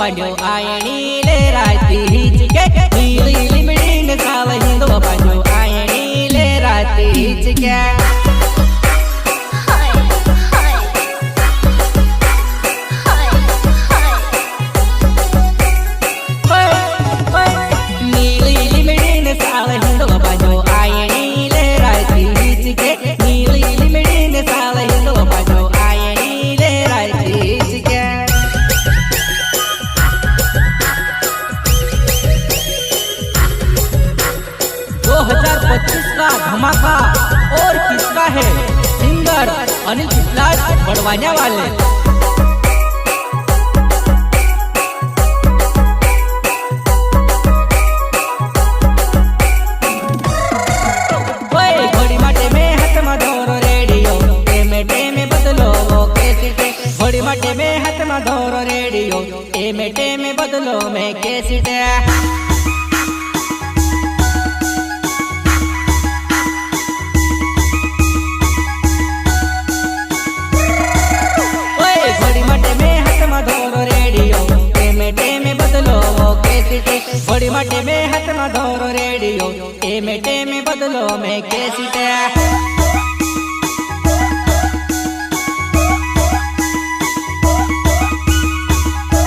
बांध्यो आयणी ले राती हिचके नीली लिमड़ी ने साव हिंदो बांध्यो आयणी ले राती हिचके धमाका और किसका है सिंगर अनिल पिपलाज बड़वाने वाले। घोड़ी माटे में हाथ में धोरो रेडियो टेमे टेमे बदलो वो कैसेटे घोड़ी माटे में हाथ में धोरो रेडियो टेमे टेमे बदलो में कैसेटे घोड़ी माटे में हाथ में धोरो रेडियो टेमे टेमे बदलो में कैसेटे।